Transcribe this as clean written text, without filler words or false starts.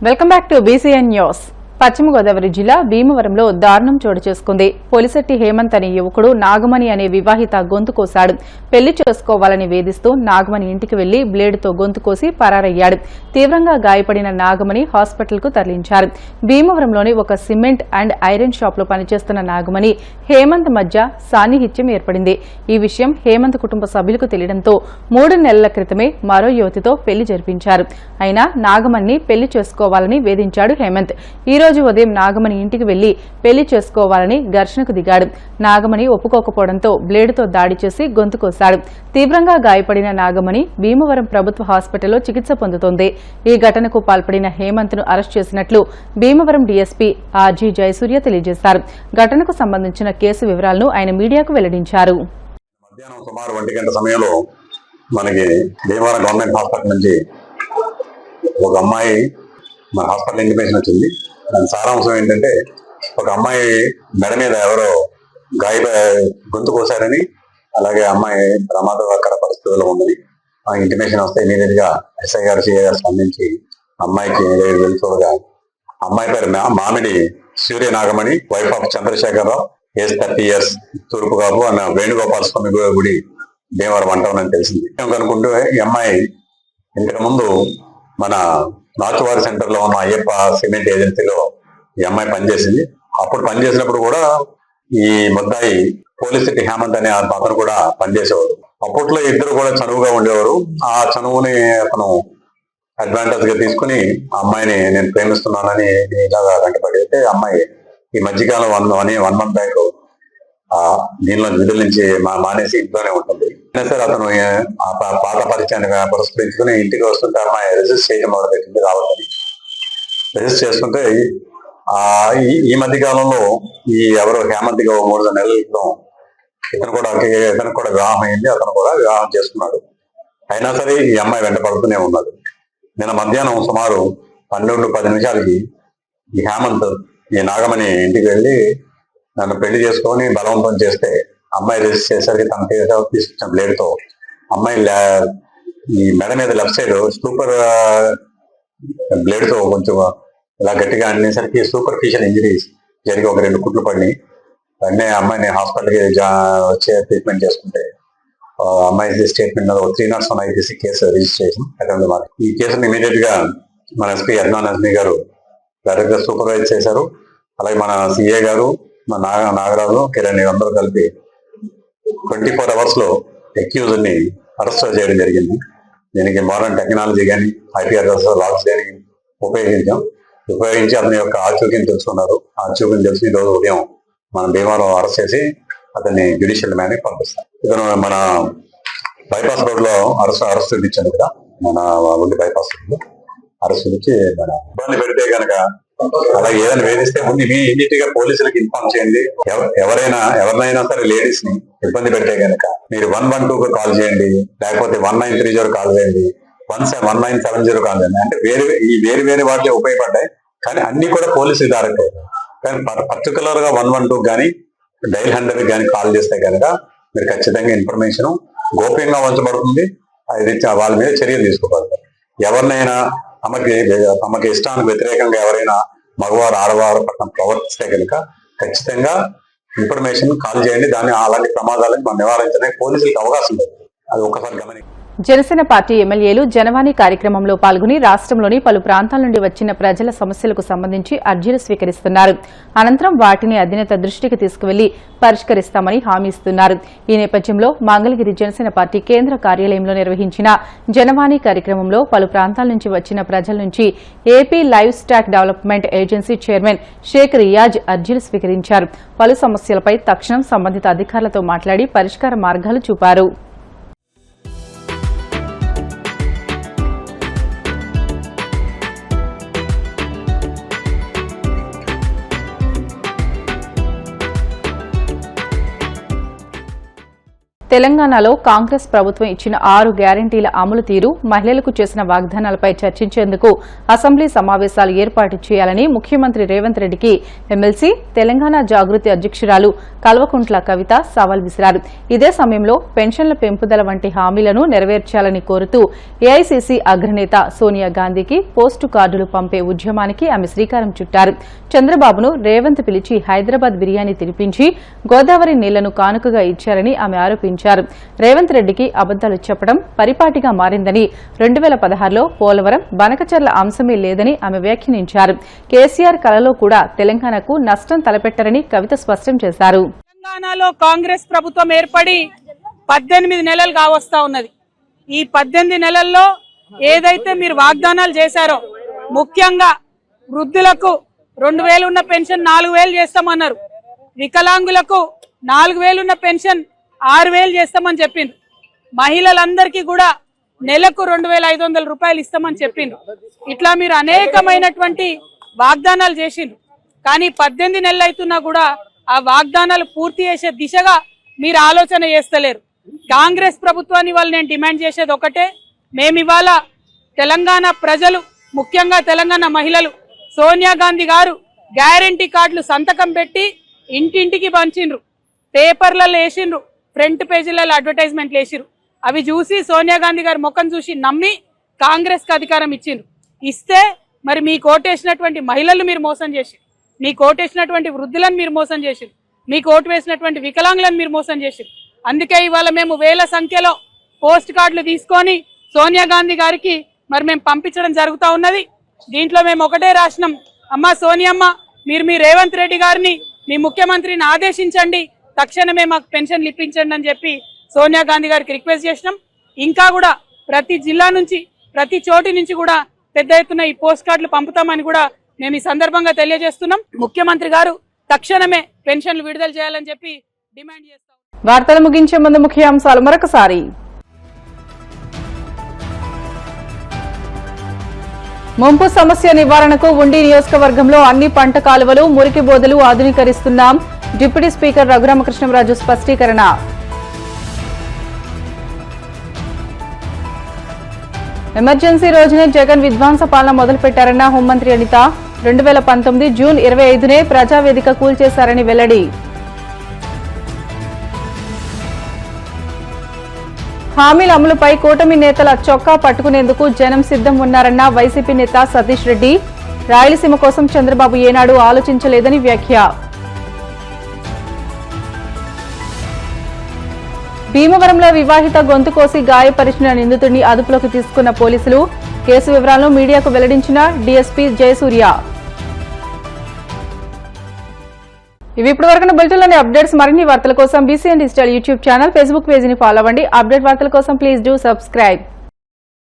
Welcome back to BCN news. పశ్చిమ గోదావరి జిల్లా భీమవరంలో దారుణం చోటు చేసుకుంది. పోలిశెట్టి హేమంత్ అనే యువకుడు నాగమణి అనే వివాహిత గొంతు కోశాడు. పెళ్లి చేసుకోవాలని వేధిస్తూ నాగమణి ఇంటికి వెళ్లి బ్లేడుతో గొంతు కోసి పరారయ్యాడు. తీవ్రంగా గాయపడిన నాగమణి హాస్పిటల్కు తరలించారు. భీమవరంలోని ఒక సిమెంట్ అండ్ ఐరన్ షాప్లో పనిచేస్తున్న నాగమణి హేమంత్ మధ్య సాన్నిహిత్యం ఏర్పడింది. ఈ విషయం హేమంత్ కుటుంబ సభ్యులకు తెలియడంతో 3 నెలల క్రితమే మరో యువతితో పెళ్లి జరిపించారు. అయినా నాగమణిని పెళ్లి చేసుకోవాలని వేధించాడు హేమంత్. ఈ రోజు ఉదయం నాగమణి ఇంటికి వెళ్లి పెళ్లి చేసుకోవాలని ఘర్షణకు దిగాడు. నాగమణి ఒప్పుకోకపోవడంతో బ్లేడుతో దాడి చేసి గొంతు కోశాడు. తీవ్రంగా గాయపడిన నాగమణి భీమవరం ప్రభుత్వ హాస్పిటల్లో చికిత్స పొందుతోంది. ఈ ఘటనకు పాల్పడిన హేమంత్ ను అరెస్ట్ చేసినట్లు భీమవరం డీఎస్పీ ఆర్జీ జయసూర్య తెలియజేశారు. ఘటనకు సంబంధించిన కేసు వివరాలను ఆయన మీడియాకు వెల్లడించారు. మధ్యాహ్నం సుమారు 1 గంట సమయంలో మనకి భీమవరం గవర్నమెంట్ హాస్పిటల్ నుంచి ఒక అమ్మాయి మన హాస్పిటల్ ఇంటిమేషన్ వచ్చింది. దాని సారాంశం ఏంటంటే, ఒక అమ్మాయి మెడ మీద ఎవరో గొంతు కోసారని, అలాగే అమ్మాయి ప్రమాదకర పరిస్థితుల్లో ఉందని ఆ ఇంటిమేషన్ వస్తే ఇమీడియట్ గా ఎస్ఐ గారు సిఐ గారు స్పందించి అమ్మాయికి వెళ్తుండగా, అమ్మాయి పేరు Mamidi Surya Nagamani, wife of Chandrasekhararao, age 30 years, తూర్పు కాపు అన్న వేణుగోపాల స్వామి గుడి భీమవరం అంటాం అని తెలిసింది. కనుకుంటూ ఈ అమ్మాయి ఇంతకు ముందు మన నాచువారి సెంటర్ లో ఉన్న అయ్యప్ప సిమెంట్ ఏజెన్సీలో ఈ అమ్మాయి పనిచేసింది. అప్పుడు పనిచేసినప్పుడు కూడా ఈ ముద్దాయి పోలిశెట్టి హేమంత్ అనే అతను కూడా పనిచేసేవాడు. అప్పట్లో ఇద్దరు కూడా చనువుగా ఉండేవారు. ఆ చనువుని అతను అడ్వాంటేజ్ గా తీసుకుని ఆ అమ్మాయిని నేను ప్రేమిస్తున్నానని ఇలాగా వెంటపడితే, అమ్మాయి ఈ మధ్యకాలం 1 month బ్యాక్ దీనిలో విధుల నుంచి మానేసి ఇంట్లోనే ఉంటుంది. సరే అతను పాత పరిచయాన్ని పురస్కరించుకుని ఇంటికి వస్తుంటే అమ్మాయి రిజిస్టర్ చేయడం మొదలుపెట్టింది. రావాలని రిజిస్టర్ చేసుకుంటే ఈ మధ్య కాలంలో ఈ ఎవరో హేమంత్గా 3 నెలల క్రితం ఇతను కూడా వివాహం అయింది. అతను కూడా వివాహం చేసుకున్నాడు. అయినా సరే ఈ అమ్మాయి వెంట పడుతూనే ఉన్నాడు. నిన్న మధ్యాహ్నం సుమారు 12:10 ఈ హేమంత్ ఈ నాగమణి ఇంటికి వెళ్ళి నన్ను పెళ్లి చేసుకొని బలవంతం చేస్తే, అమ్మాయి రిజిస్టర్ చేసరికి తన తీసుకొచ్చిన బ్లేడ్తో అమ్మాయి ఈ మెడ మీద లెఫ్ట్ సైడ్ సూపర్ బ్లేడ్తో కొంచెం ఇలా గట్టిగా అనేసరికి సూపర్ఫిషియల్ ఇంజరీస్ జరిగి ఒక 2 కుట్లు పడినాయి. వెంటనే అమ్మాయిని హాస్పిటల్కి వచ్చే ట్రీట్మెంట్ చేసుకుంటే అమ్మాయి statement 301 IPC case registration attempt మాట. ఈ కేసును ఇమీడియట్ గా మన ఎస్పీ యజ్ఞానజ్మి గారు డైరెక్ట్ గా సూపర్వైజ్ చేశారు. అలాగే మన సిఏ గారు, మన నాగరాజు, కిరణ్ అందరూ కలిపి 24 hours లో అక్యూజ్డ్ ని అరెస్ట్ చేయడం జరిగింది. దీనికి మోడర్న్ టెక్నాలజీ కానీ IPR లాగ్స్ కానీ ఉపయోగించి అతని యొక్క ఆచూకీని తెలుసుకున్నారు. ఆచూకీని తెలిసి ఈ రోజు ఉదయం మన భీమవరం అరెస్ట్ చేసి అతన్ని జ్యుడిషియల్ మ్యాన్ పంపిస్తాం. ఇతను మన బైపాస్ రోడ్ లో అరెస్ట్ ఇచ్చాను కదా, మన ఉండి బైపాస్ రోడ్ లో అరెస్ట్ ఇచ్చి మన ఇబ్బంది పెడితే కనుక, అలా ఏదైనా వేధిస్తే ముందు ఇమీడియట్ గా పోలీసులకు ఇన్ఫార్మ్ చేయండి. ఎవరినైనా సరే లేడీస్ ని ఇబ్బంది పెట్టే కనుక మీరు 112 కాల్ చేయండి, లేకపోతే 1930 కాల్ చేయండి, 1970 కాల్ చేయండి. అంటే వేరే వాటిలో ఉపయోగపడ్డాయి, కానీ అన్ని కూడా పోలీసులు డైరెక్ట్ అవుతాయి. కానీ పర్టికులర్ గా 112 కానీ డైల్ 100 కానీ కాల్ చేస్తే కనుక మీరు ఖచ్చితంగా ఇన్ఫర్మేషన్ గోప్యంగా ఉంచబడుతుంది. అది వాళ్ళ మీద చర్యలు తీసుకోబడతాయి. ఎవరినైనా తమకి ఇష్టానికి వ్యతిరేకంగా ఎవరైనా మగవారు ఆడవారు పట్ల ప్రవర్తిస్తే కనుక ఖచ్చితంగా ఇన్ఫర్మేషన్ కాల్ చేయండి. అలాంటి ప్రమాదాలను మనం నివారించడానికి పోలీసులకు అవకాశం లేదు. అది ఒకసారి గమనించండి. జనసేన పార్టీ ఎమ్మెల్యేలు జనవాణి కార్యక్రమంలో పాల్గొని రాష్ట్రంలోని పలు ప్రాంతాల నుండి వచ్చిన ప్రజల సమస్యలకు సంబంధించి అర్జీలు స్వీకరిస్తున్నారు. అనంతరం వాటిని అధినేత దృష్టికి తీసుకువెళ్లి పరిష్కరిస్తామని హామీ ఇస్తున్నారు. ఈ నేపథ్యంలో మంగళగిరి జనసేన పార్టీ కేంద్ర కార్యాలయంలో నిర్వహించిన జనవాణి కార్యక్రమంలో పలు ప్రాంతాల నుంచి వచ్చిన ప్రజల నుంచి AP livestock development agency chairman Shaik Riyaz అర్జీలు స్వీకరించారు. పలు సమస్యలపై తక్షణం సంబంధిత అధికారులతో మాట్లాడి పరిష్కార మార్గాలు చూపారు. తెలంగాణలో కాంగ్రెస్ ప్రభుత్వం ఇచ్చిన 6 గ్యారంటీల అమలు తీరు, మహిళలకు చేసిన వాగ్దానాలపై చర్చించేందుకు అసెంబ్లీ సమావేశాలు ఏర్పాటు చేయాలని ముఖ్యమంత్రి రేవంత్ రెడ్డికి ఎమ్మెల్సీ తెలంగాణ జాగృతి అధ్యక్షురాలు కల్వకుంట్ల కవిత సవాల్ విసిరారు. ఇదే సమయంలో పెన్షన్ల పెంపుదల వంటి హామీలను నెరవేర్చాలని కోరుతూ ఏఐసీసీ అగ్రనేత సోనియా గాంధీకి పోస్టు కార్డులు పంపే ఉద్యమానికి ఆమె శ్రీకారం చుట్టారు. చంద్రబాబును రేవంత్ పిలిచి హైదరాబాద్ బిర్యానీ తినిపించి గోదావరి నీళ్లను కానుకగా ఇచ్చారని ఆమె ఆరోపించారు. రేవంత్ రెడ్డికి అబద్దాలు చెప్పడం పరిపాటిగా మారిందని 2016లో పోలవరం, బనకచర్ల అంశమే లేదని ఆమె వ్యాఖ్యానించారు. కేసీఆర్ కలలో కూడా తెలంగాణకు నష్టం తలపెట్టారని కవిత స్పష్టం చేశారు. తెలంగాణలో కాంగ్రెస్ ప్రభుత్వం ఏర్పడి 18 నెలలు కావస్తా ఉన్నది. ఈ 18 నెలల్లో ఏదైతే మీరు వాగ్దానాలు చేశారో, ముఖ్యంగా వృద్ధులకు 2000 ఉన్న పెన్షన్ 4000 చేస్తామన్నారు. వికలాంగులకు 4000 ఉన్న పెన్షన్ 6000 చేస్తామని చెప్పిండ్రు. మహిళలందరికీ కూడా నెలకు 2500 రూపాయలు ఇస్తామని చెప్పిండ్రు. ఇట్లా మీరు అనేకమైనటువంటి వాగ్దానాలు చేసిండ్రు. కానీ 18 నెలలు అవుతున్నా కూడా ఆ వాగ్దానాలు పూర్తి చేసే దిశగా మీరు ఆలోచన చేస్తలేరు. కాంగ్రెస్ ప్రభుత్వాన్ని వాళ్ళు నేను డిమాండ్ చేసేది ఒకటే, మేము ఇవాళ తెలంగాణ ప్రజలు, ముఖ్యంగా తెలంగాణ మహిళలు, సోనియా గాంధీ గారు గ్యారంటీ కార్డులు సంతకం పెట్టి ఇంటింటికి పంచిండ్రు, పేపర్లలో వేసిండ్రు, ఫ్రంట్ పేజీలలో అడ్వర్టైజ్మెంట్లు వేసిరు. అవి చూసి సోనియా గాంధీ గారి ముఖం చూసి నమ్మి కాంగ్రెస్ కి అధికారం ఇచ్చిండ్రు. ఇస్తే మరి మీ కోటేసినటువంటి మహిళలు మీరు మోసం చేసిరు, మీ కోటేసినటువంటి వృద్ధులను మీరు మోసం చేసిరు, మీకు ఓటు వేసినటువంటి వికలాంగులను మీరు మోసం చేసిరు. అందుకే ఇవాళ మేము వేల సంఖ్యలో పోస్ట్ కార్డులు తీసుకొని సోనియా గాంధీ గారికి మరి మేము పంపించడం జరుగుతూ ఉన్నది. దీంట్లో మేము ఒకటే రాసినాం, అమ్మ సోనియమ్మ, మీరు మీ రేవంత్ రెడ్డి గారిని, మీ ముఖ్యమంత్రిని ఆదేశించండి, తక్షణమే మాకు పెన్షన్లు ఇప్పించండి అని చెప్పి సోనియా గాంధీ గారికి రిక్వెస్ట్ చేసినాం. ఇంకా కూడా ప్రతి జిల్లా నుంచి, ప్రతి చోటి నుంచి కూడా పెద్ద ఎత్తున ఈ పోస్ట్ కార్డులు పంపుతామని కూడా మేము ఈ సందర్భంగా తెలియజేస్తున్నాం. ముఖ్యమంత్రి గారు తక్షణమే పెన్షన్లు విడుదల చేయాలని చెప్పి డిమాండ్ చేస్తాం. వార్తలు ముగించే ముందు ముఖ్యాంశాలు మరొకసారి. ముంపు సమస్య నివారణకు ఉండి నియోజకవర్గంలో అన్ని పంట కాలువలు, మురికి బోదెలు ఆధునీకరిస్తున్నాం. డిప్యూటీ స్పీకర్ రఘురామకృష్ణంరాజు స్పష్టీకరణ. ఎమర్జెన్సీ రోజునే జగన్ విధ్వంస పాలన మొదలుపెట్టారన్న హోంమంత్రి అనిత. 2019 జూన్ 25నే ప్రజావేదిక కూల్చేశారని వెల్లడి. హామీల అమలుపై కూటమి నేతల చొక్కా పట్టుకునేందుకు జనం సిద్ధం ఉన్నారన్న వైసీపీ నేత సతీష్ రెడ్డి. రాయలసీమ కోసం చంద్రబాబు ఏనాడు ఆలోచించలేదని వ్యాఖ్య. భీమవరంలో వివాహిత గొంతు కోసి గాయపరిచిన నిందితుడిని అదుపులోకి తీసుకున్న పోలీసులు. కేసు వివరాలను మీడియాకు వెల్లడించిన డీఎస్పీ జయసూర్య. ఇవి ఇప్పటి వరకు బులెటిన్లోని అప్డేట్స్. మరిన్ని వార్తల కోసం BCN digital YouTube channel, Facebook పేజీని ఫాలో అవ్వండి. అప్డేట్ వార్తల కోసం ప్లీజ్ డూ సబ్స్క్రైబ్.